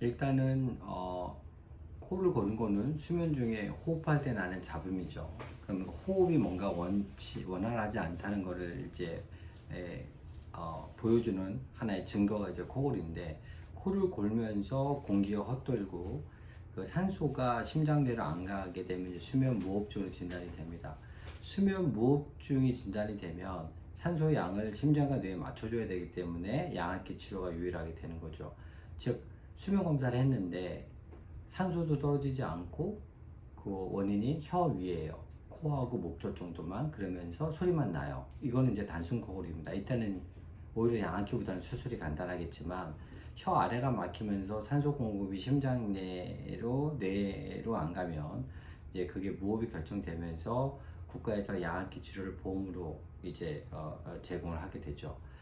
일단은 코를 고는 거는 수면 중에 호흡할 때 나는 잡음이죠. 그러면 호흡이 뭔가 원활하지 않다는 거를 이제 보여주는 하나의 증거가 이제 코골인데, 코를 골면서 공기가 헛돌고 그 산소가 심장대로 안 가게 되면 이제 수면 무호흡증으로 진단이 됩니다. 수면 무호흡증이 진단이 되면 산소 양을 심장과 뇌에 맞춰줘야 되기 때문에 양압기 치료가 유일하게 되는 거죠. 즉 수면 검사를 했는데 산소도 떨어지지 않고 그 원인이 혀 위에요. 코하고 목젖 정도만, 그러면서 소리만 나요. 이거는 이제 단순 코골입니다. 일단은 오히려 양압기보다는 수술이 간단하겠지만 혀 아래가 막히면서 산소 공급이 심장 내로 뇌로 안 가면 이제 그게 무호흡이 결정되면서 국가에서 양압기 치료를 보험으로 이제 제공을 하게 되죠.